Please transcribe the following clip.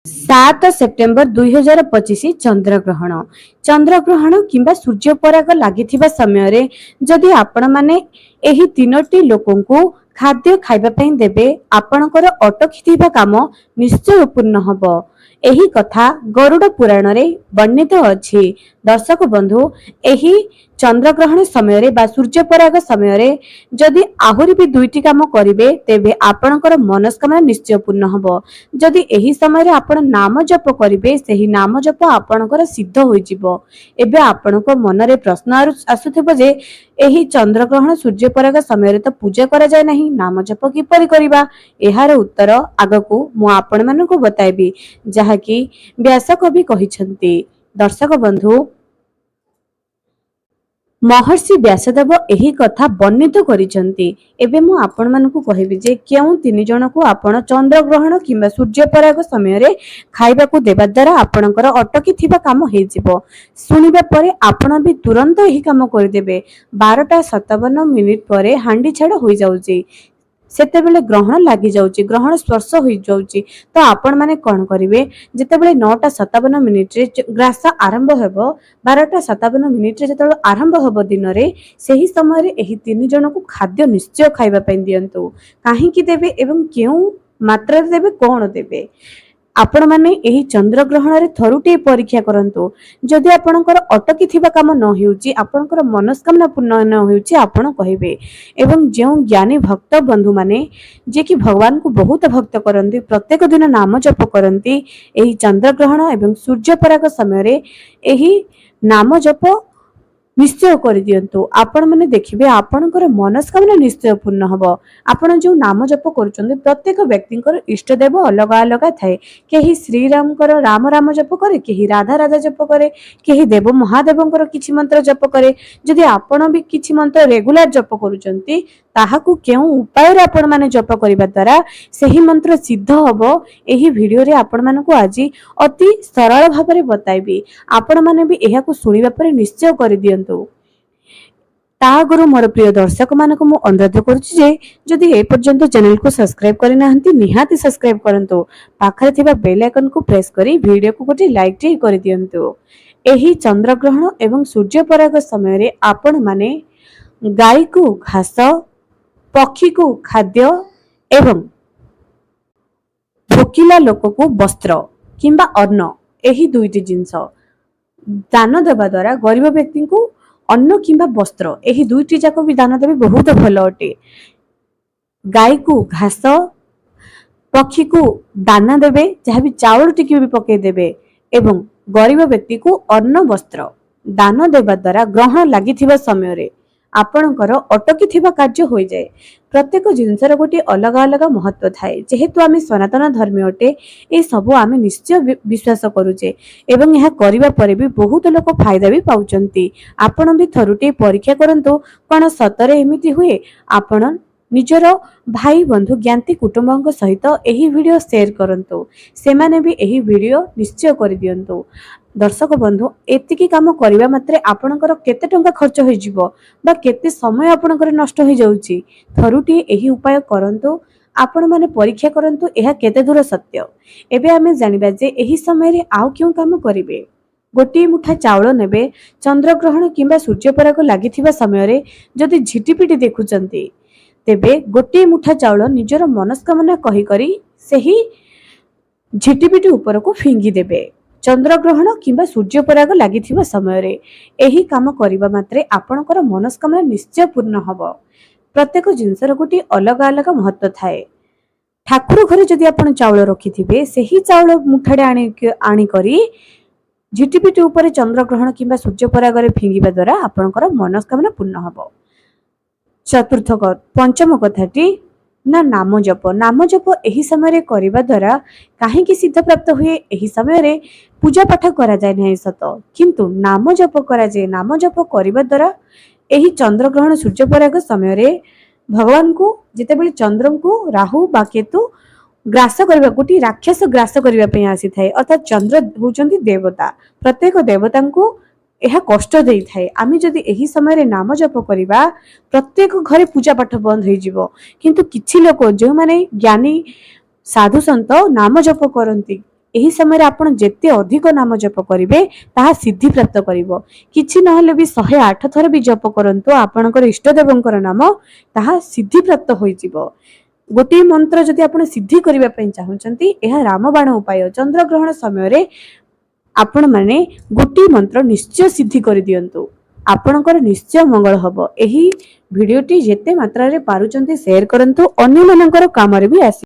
7 September 2025 ଚନ୍ଦ୍ରଗ୍ରହଣ। ଚନ୍ଦ୍ରଗ୍ରହଣ କିମ୍ବା ସୂର୍ଯ୍ୟପରାଗ ଲାଗିଥିବା ସମୟରେ ଯଦି ଆପଣ ମାନେ ଏହି ତିନୋଟି ଲୋକଙ୍କୁ ଖାଦ୍ୟ ଖାଇବା ପାଇଁ ଦେବେ, ଆପଣଙ୍କର ଅଟକିଥିବା କାମ ନିଶ୍ଚୟ ପୂର୍ଣ୍ଣ ହେବ। ଏହି କଥା ଗରୁଡ଼ ପୁରାଣରେ ବର୍ଣ୍ଣିତ ଅଛି। ଦର୍ଶକ ବନ୍ଧୁ, ଏହି ଚନ୍ଦ୍ରଗ୍ରହଣ ସମୟରେ ବା ସୂର୍ଯ୍ୟପରାଗ ସମୟରେ ଯଦି ଆହୁରି ବି ଦୁଇଟି କାମ କରିବେ, ତେବେ ଆପଣଙ୍କର ମନସ୍କାମନା ନିଶ୍ଚୟ ପୂର୍ଣ୍ଣ ହେବ। ଯଦି ଏହି ସମୟରେ ଆପଣ ନାମ ଜପ କରିବେ, ସେହି ନାମ ଜପ ଆପଣଙ୍କର ସିଦ୍ଧ ହୋଇଯିବ। ଏବେ ଆପଣଙ୍କ ମନରେ ପ୍ରଶ୍ନ ଆସୁଥିବ ଯେ ଏହି ଚନ୍ଦ୍ରଗ୍ରହଣ ସୂର୍ଯ୍ୟପରାଗ ସମୟରେ ତ ପୂଜା କରାଯାଏ ନାହିଁ, ନାମ ଜପ କିପରି କରିବା? ଏହାର ଉତ୍ତର ଆଗକୁ ମୁଁ ଆପଣମାନଙ୍କୁ ବତାଇବି, ଯାହାକି ବ୍ୟାସକବି କହିଛନ୍ତି। ଦର୍ଶକ ବନ୍ଧୁ, ମହର୍ଷି ବ୍ୟାସଦେବ ଏହି କଥା ବର୍ଣ୍ଣିତ କରିଛନ୍ତି। ଏବେ ମୁଁ ଆପଣମାନଙ୍କୁ କହିବି ଯେ କେଉଁ ତିନି ଜଣଙ୍କୁ ଆପଣ ଚନ୍ଦ୍ରଗ୍ରହଣ କିମ୍ବା ସୂର୍ଯ୍ୟପରାଗ ସମୟରେ ଖାଇବାକୁ ଦେବା ଦ୍ୱାରା ଆପଣଙ୍କର ଅଟକି ଥିବା କାମ ହେଇଯିବ। ଶୁଣିବା ପରେ ଆପଣ ବି ତୁରନ୍ତ ଏହି କାମ କରିଦେବେ। 12:57 ପରେ ହାଣ୍ଡି ଛାଡ଼ ହୋଇଯାଉଛି, ସେତେବେଳେ ଗ୍ରହଣ ଲାଗିଯାଉଛି, ଗ୍ରହଣ ସ୍ପର୍ଶ ହୋଇଯାଉଛି। ତ ଆପଣ ମାନେ କଣ କରିବେ? ଯେତେବେଳେ 9:57 ଗ୍ରାସ ଆରମ୍ଭ ହେବ, 12:57 ଯେତେବେଳେ ଆରମ୍ଭ ହେବ ଦିନରେ, ସେହି ସମୟରେ ଏହି ତିନି ଜଣଙ୍କୁ ଖାଦ୍ୟ ନିଶ୍ଚୟ ଖାଇବା ପାଇଁ ଦିଅନ୍ତୁ। କାହିଁକି ଦେବେ ଏବଂ କେଉଁ ମାତ୍ରାରେ ଦେବେ, କଣ ଦେବେ? ଆପଣ ମାନେ ଏହି ଚନ୍ଦ୍ରଗ୍ରହଣରେ ଥରୁଟିଏ ପରୀକ୍ଷା କରନ୍ତୁ। ଯଦି ଆପଣଙ୍କର ଅଟକି ଥିବା କାମ ନ ହେଉଛି, ଆପଣଙ୍କର ମନସ୍କାମନା ପୂର୍ଣ୍ଣ ନ ହେଉଛି, ଆପଣ କହିବେ। ଏବଂ ଯେଉଁ ଜ୍ଞାନୀ ଭକ୍ତ ବନ୍ଧୁମାନେ ଯିଏକି ଭଗବାନଙ୍କୁ ବହୁତ ଭକ୍ତ କରନ୍ତି, ପ୍ରତ୍ୟେକ ଦିନ ନାମ ଜପ କରନ୍ତି, ଏହି ଚନ୍ଦ୍ରଗ୍ରହଣ ଏବଂ ସୂର୍ଯ୍ୟପରାଗ ସମୟରେ ଏହି ନାମ ଜପ ନିଶ୍ଚୟ କରିଦିଅନ୍ତୁ। ଆପଣ ମାନେ ଦେଖିବେ ଆପଣଙ୍କର ମନସ୍କାମନା ନିଶ୍ଚୟ ପୂର୍ଣ୍ଣ ହେବ। ଆପଣ ଯେଉଁ ନାମ ଜପ କରୁଛନ୍ତି, ପ୍ରତ୍ୟେକ ବ୍ୟକ୍ତିଙ୍କର ଇଷ୍ଟଦେବ ଅଲଗା ଅଲଗା ଥାଏ। କେହି ଶ୍ରୀରାମଙ୍କର ରାମ ରାମ ଜପ କରେ, କେହି ରାଧା ରାଧା ଜପ କରେ, କେହି ଦେବ ମହାଦେବଙ୍କର କିଛି ମନ୍ତ୍ର ଜପ କରେ। ଯଦି ଆପଣ ବି କିଛି ମନ୍ତ୍ର ରେଗୁଲାର ଜପ କରୁଛନ୍ତି, ତାହାକୁ କେଉଁ ଉପାୟରେ ଆପଣ ମାନେ ଜପ କରିବା ଦ୍ୱାରା ସେହି ମନ୍ତ୍ର ସିଦ୍ଧ ହେବ, ଏହି ଭିଡ଼ିଓରେ ଆପଣମାନଙ୍କୁ ଆଜି ଅତି ସରଳ ଭାବରେ ବତାଇବି। ଆପଣ ମାନେ ବି ଏହାକୁ ଶୁଣିବା ପରେ ନିଶ୍ଚୟ କରିଦିଅନ୍ତୁ। ତା ଆଗରୁ ମୋର ପ୍ରିୟ ଦର୍ଶକ ମାନଙ୍କୁ ମୁଁ ଅନୁରୋଧ କରୁଛି ଯେ ଯଦି ଏ ପର୍ଯ୍ୟନ୍ତ ଚ୍ୟାନେଲକୁ ସବସ୍କ୍ରାଇବ କରିନାହାନ୍ତି, ନିହାତି ସବସ୍କ୍ରାଇବ କରନ୍ତୁ। ପାଖରେ ଥିବା ବେଲ୍ ଆଇକନକୁ ପ୍ରେସ୍ କରି ଭିଡ଼ିଓକୁ ଗୋଟେ ଲାଇକ୍ ଟେ କରିଦିଅନ୍ତୁ। ଏହି ଚନ୍ଦ୍ରଗ୍ରହଣ ଏବଂ ସୂର୍ଯ୍ୟପରାଗ ସମୟରେ ଆପଣ ମାନେ ଗାଈକୁ ଘାସ, ପକ୍ଷୀକୁ ଖାଦ୍ୟ ଏବଂ ଭୋକିଲା ଲୋକକୁ ବସ୍ତ୍ର କିମ୍ବା ଅନ୍ନ, ଏହି ଦୁଇଟି ଜିନିଷ ଦାନ ଦେବା ଦ୍ୱାରା ଗରିବ ବ୍ୟକ୍ତିଙ୍କୁ ଅନ୍ନ କିମ୍ବା ବସ୍ତ୍ର, ଏହି ଦୁଇଟି ଯାକ ବି ଦାନ ଦେବେ, ବହୁତ ଭଲ ଅଟେ। ଗାଈକୁ ଘାସ, ପକ୍ଷୀକୁ ଦାନା ଦେବେ, ଯାହାବି ଚାଉଳ ଟିକେ ବି ପକେଇଦେବେ, ଏବଂ ଗରିବ ବ୍ୟକ୍ତିକୁ ଅନ୍ନ ବସ୍ତ୍ର ଦାନ ଦେବା ଦ୍ୱାରା ଗ୍ରହଣ ଲାଗିଥିବା ସମୟରେ ଆପଣଙ୍କର ଅଟକି ଥିବା କାର୍ଯ୍ୟ ହୋଇଯାଏ। ପ୍ରତ୍ୟେକ ଜିନିଷର ଗୋଟିଏ ଅଲଗା ଅଲଗା ମହତ୍ଵ ଥାଏ। ଯେହେତୁ ଆମେ ସନାତନ ଧର୍ମୀ ଅଟେ, ଏସବୁ ଆମେ ନିଶ୍ଚୟ ବିଶ୍ୱାସ କରୁଛେ ଏବଂ ଏହା କରିବା ପରେ ବି ବହୁତ ଲୋକ ଫାଇଦା ବି ପାଉଛନ୍ତି। ଆପଣ ବି ଥରୁଟିଏ ପରୀକ୍ଷା କରନ୍ତୁ, କଣ ସତରେ ଏମିତି ହୁଏ? ଆପଣ ନିଜର ଭାଇ ବନ୍ଧୁ ଜ୍ଞାତି କୁଟୁମ୍ବଙ୍କ ସହିତ ଏହି ଭିଡ଼ିଓ ସେୟାର କରନ୍ତୁ, ସେମାନେ ବି ଏହି ଭିଡ଼ିଓ ନିଶ୍ଚୟ କରିଦିଅନ୍ତୁ। ଦର୍ଶକ ବନ୍ଧୁ, ଏତିକି କାମ କରିବା ମାତ୍ରେ ଆପଣଙ୍କର କେତେ ଟଙ୍କା ଖର୍ଚ୍ଚ ହୋଇଯିବ ବା କେତେ ସମୟ ଆପଣଙ୍କର ନଷ୍ଟ ହୋଇଯାଉଛି। ଥରୁଟିଏ ଏହି ଉପାୟ କରନ୍ତୁ, ଆପଣ ମାନେ ପରୀକ୍ଷା କରନ୍ତୁ ଏହା କେତେ ଦୂର ସତ୍ୟ। ଏବେ ଆମେ ଜାଣିବା ଯେ ଏହି ସମୟରେ ଆଉ କେଉଁ କାମ କରିବେ। ଗୋଟିଏ ମୁଠା ଚାଉଳ ନେବେ। ଚନ୍ଦ୍ରଗ୍ରହଣ କିମ୍ବା ସୂର୍ଯ୍ୟପରାଗ ଲାଗିଥିବା ସମୟରେ ଯଦି ଝିଟିପିଟି ଦେଖୁଛନ୍ତି, ତେବେ ଗୋଟିଏ ମୁଠା ଚାଉଳ ନିଜର ମନସ୍କାମନା କହିକରି ସେହି ଝିଟିପିଟି ଉପରକୁ ଫିଙ୍ଗି ଦେବେ। ଚନ୍ଦ୍ରଗ୍ରହଣ କିମ୍ବା ସୂର୍ଯ୍ୟପରାଗ ଲାଗିଥିବା ସମୟରେ ଏହି କାମ କରିବା ମାତ୍ରେ ଆପଣଙ୍କର ମନସ୍କାମନା ନିଶ୍ଚୟ ପୂର୍ଣ୍ଣ ହେବ। ପ୍ରତ୍ୟେକ ଜିନିଷର ଗୋଟିଏ ଅଲଗା ଅଲଗା ମହତ୍ଵ ଥାଏ। ଠାକୁର ଘରେ ଯଦି ଆପଣ ଚାଉଳ ରଖିଥିବେ, ସେହି ଚାଉଳ ମୁଠାଟେ ଆଣିକରି ଝିଟିପିଟି ଉପରେ ଚନ୍ଦ୍ରଗ୍ରହଣ କିମ୍ବା ସୂର୍ଯ୍ୟପରାଗରେ ଫିଙ୍ଗିବା ଦ୍ୱାରା ଆପଣଙ୍କର ମନସ୍କାମନା ପୂର୍ଣ୍ଣ ହେବ। ପଞ୍ଚମ କଥାଟି ନା ନାମ ଜପ। ନାମ ଜପ ଏହି ସମୟରେ କରିବା ଦ୍ୱାରା କାହିଁକି ସିଦ୍ଧ ପ୍ରାପ୍ତ ହୁଏ? ଏହି ସମୟରେ ପୂଜା ପାଠ କରାଯାଏ ନାହିଁ ସତ, କିନ୍ତୁ ନାମ ଜପ କରାଯାଏ। ନାମ ଜପ କରିବା ଦ୍ୱାରା ଏହି ଚନ୍ଦ୍ରଗ୍ରହଣ ସୂର୍ଯ୍ୟପରାଗ ସମୟରେ ଭଗବାନଙ୍କୁ, ଯେତେବେଳେ ଚନ୍ଦ୍ରଙ୍କୁ ରାହୁ ବା କେତୁ ଗ୍ରାସ କରିବା, ଗୋଟିଏ ରାକ୍ଷସ ଗ୍ରାସ କରିବା ପାଇଁ ଆସିଥାଏ, ଅର୍ଥାତ୍ ଚନ୍ଦ୍ର ହେଉଛନ୍ତି ଦେବତା। ପ୍ରତ୍ୟେକ ଦେବତାଙ୍କୁ ଏହା କଷ୍ଟ ଦେଇଥାଏ। ଆମେ ଯଦି ଏହି ସମୟରେ ନାମ ଜପ କରିବା, ପ୍ରତ୍ୟେକ ଘରେ ପୂଜା ପାଠ ବନ୍ଦ ହେଇଯିବ। କିନ୍ତୁ କିଛି ଲୋକ ଯେଉଁମାନେ ଜ୍ଞାନୀ ସାଧୁ ସନ୍ଥ ନାମ ଜପ କରନ୍ତି, ଏହି ସମୟରେ ଆପଣ ଯେତେ ଅଧିକ ନାମ ଜପ କରିବେ ତାହା ସିଦ୍ଧି ପ୍ରାପ୍ତ କରିବ। କିଛି ନହେଲେ ବି 108 ଥର ବି ଜପ କରନ୍ତୁ ଆପଣଙ୍କର ଇଷ୍ଟଦେବଙ୍କର ନାମ, ତାହା ସିଦ୍ଧି ପ୍ରାପ୍ତ ହୋଇଯିବ। ଗୋଟିଏ ମନ୍ତ୍ର ଯଦି ଆପଣ ସିଦ୍ଧି କରିବା ପାଇଁ ଚାହୁଁଛନ୍ତି, ଏହା ରାମବାଣ ଉପାୟ। ଚନ୍ଦ୍ରଗ୍ରହଣ ସମୟରେ ଆପଣମାନେ ଗୋଟିଏ ମନ୍ତ୍ର ନିଶ୍ଚୟ ସିଦ୍ଧି କରିଦିଅନ୍ତୁ, ଆପଣଙ୍କର ନିଶ୍ଚୟ ମଙ୍ଗଳ ହବ। ଏହି ଭିଡିଓଟି ଯେତେ ମାତ୍ରାରେ ପାରୁଛନ୍ତି ସେୟାର କରନ୍ତୁ, ଅନ୍ୟମାନଙ୍କର କାମରେ ବି ଆସିବ।